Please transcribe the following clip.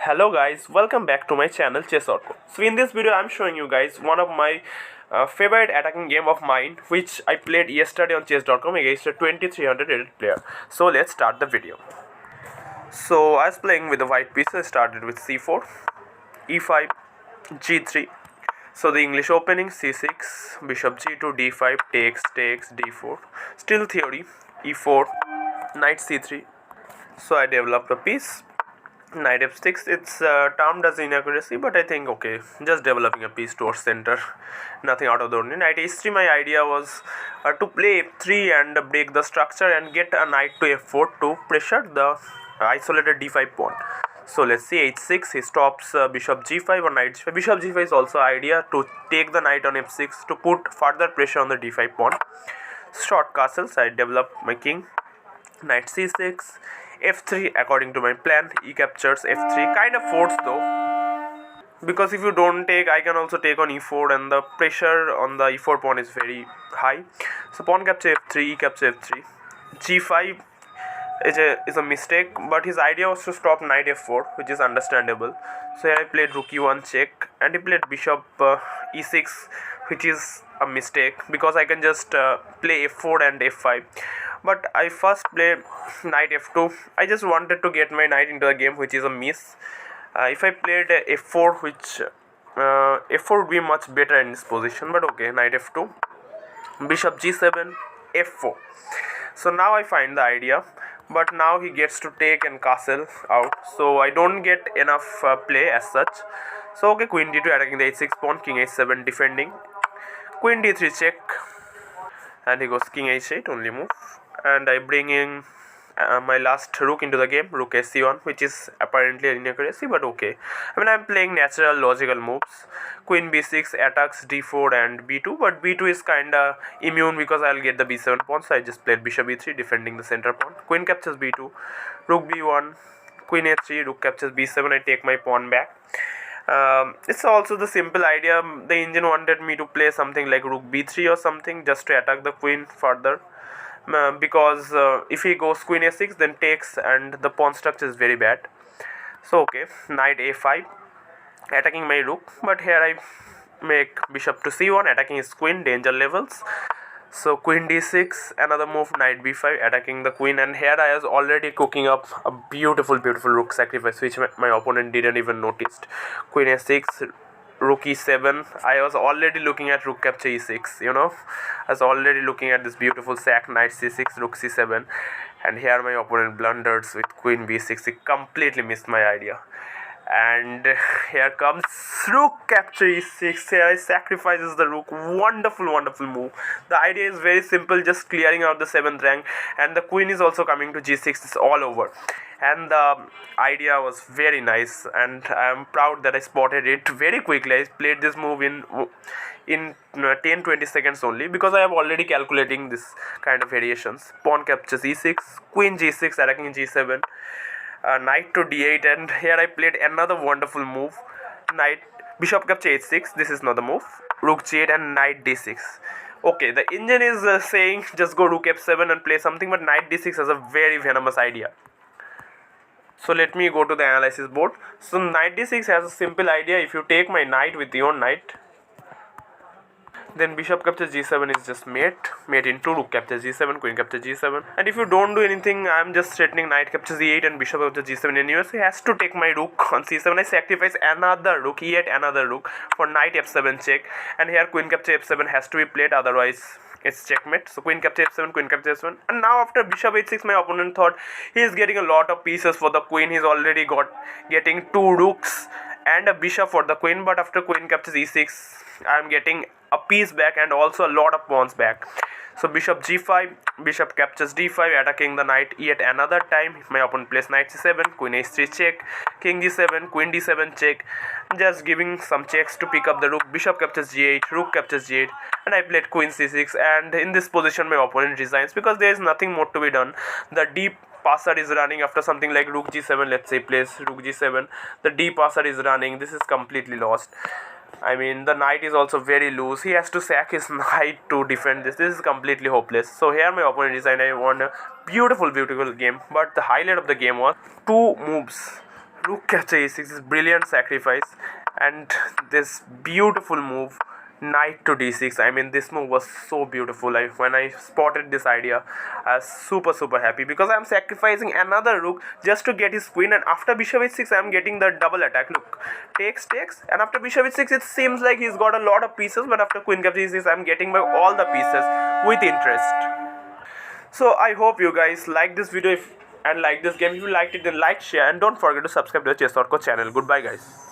Hello guys, welcome back to my channel Chess.co. So in this video I'm showing you guys one of my favorite attacking game of mine which I played yesterday on chess.com against a 2300 rated player. So let's start the video. So I was playing with the white piece. I started with c4, e5, g3. So the English opening c6, bishop g2, d5, takes, d4. Still theory, e4, knight c3. So I developed a piece. Knight f6, it's termed as inaccuracy, but I think okay, just developing a piece towards center, nothing out of the ordinary. Knight h3, my idea was to play f3 and break the structure and get a knight to f4 to pressure the isolated d5 pawn. So let's see, h6, he stops bishop g5 or knight g5. Bishop g5 is also idea to take the knight on f6 to put further pressure on the d5 pawn. Short castles, I develop my king. Knight c6, f3 according to my plan, e captures f3, kind of forced though, because if you don't take, I can also take on e4 and the pressure on the e4 pawn is very high. So pawn capture f3, e capture f3, g5 is a mistake, but his idea was to stop knight f4, which is understandable. So here I played rook e1 check, and he played bishop e6, which is a mistake because I can just play f4 and f5. But I first play knight f2. I just wanted to get my knight into the game, which is a miss. If I played f4, which f4 would be much better in this position, but okay, knight f2, bishop g7, f4. So now I find the idea, but now he gets to take and castle out, so I don't get enough play as such. So okay, queen d2 attacking the h6 pawn, king h7 defending, queen d3 check, and he goes king h8, only move, and I bring in my last rook into the game, rook sc1, which is apparently an inaccuracy, but okay. I mean, I'm playing natural logical moves. Queen b6 attacks d4 and b2, but b2 is kinda immune because I'll get the b7 pawn, so I just played bishop e3 defending the center pawn. Queen captures b2, rook b1, queen a3, rook captures b7, I take my pawn back. It's also the simple idea. The engine wanted me to play something like rook b3 or something just to attack the queen further, because if he goes queen a6 then takes and the pawn structure is very bad. So okay, knight a5 attacking my rook, but here I make bishop to c1 attacking his queen, danger levels. So queen d6, another move, knight b5 attacking the queen, and here I was already cooking up a beautiful rook sacrifice which my opponent didn't even notice. Queen a6, rook e7, I was already looking at rook capture e6, I was already looking at this beautiful sack, knight c6, rook c7, and here my opponent blunders with queen b6. He completely missed my idea, and here comes rook capture e6. Here I sacrifices the rook. Wonderful move. The idea is very simple, just clearing out the 7th rank, and the queen is also coming to g6. It's all over, and the idea was very nice, and I am proud that I spotted it very quickly. I played this move in 10-20 seconds only, because I have already calculating this kind of variations. Pawn captures e6, queen g6 attacking g7, knight to d8, and here I played another wonderful move, knight bishop capture h6. This is not the move, rook g8 and knight d6. Okay, the engine is saying just go rook f7 and play something, but knight d6 has a very venomous idea. So let me go to the analysis board. So knight d6 has a simple idea. If you take my knight with your knight, then bishop captures g7 is just mate into rook captures g7, queen captures g7, and if you don't do anything, I'm just threatening knight captures e8 and bishop captures g7 anyway. So he has to take my rook on c7. I sacrifice another rook, yet another rook, for knight f7 check, and here queen capture f7 has to be played, otherwise it's checkmate. So queen capture f7, queen capture f7, and now after bishop h6, my opponent thought he is getting a lot of pieces for the queen. He's already getting 2 rooks and a bishop for the queen, but after queen captures e6, I am getting a piece back and also a lot of pawns back. So bishop g5, bishop captures d5 attacking the knight yet another time. My opponent plays knight c7, queen h3 check, king g7, queen d7 check, just giving some checks to pick up the rook. Bishop captures g8, rook captures g8, and I played queen c6, and in this position my opponent resigns because there is nothing more to be done. The deep passer is running after something like rook g7. Let's say plays rook g7, the d passer is running. This is completely lost. I mean, the knight is also very loose. He has to sack his knight to defend this. This is completely hopeless. So here my opponent resigned. I won a beautiful game. But the highlight of the game was 2 moves. Rook capture e6 is brilliant sacrifice, and this beautiful move, knight to d6. I mean, this move was so beautiful. When I spotted this idea, I was super happy because I'm sacrificing another rook just to get his queen, and after bishop h6 I'm getting the double attack. Look, takes, and after bishop h6 it seems like he's got a lot of pieces, but after queen capture e6 I'm getting back all the pieces with interest. So I hope you guys like this video and like this game. If you liked it, then like, share, and don't forget to subscribe to the Chess.co channel. Goodbye, guys.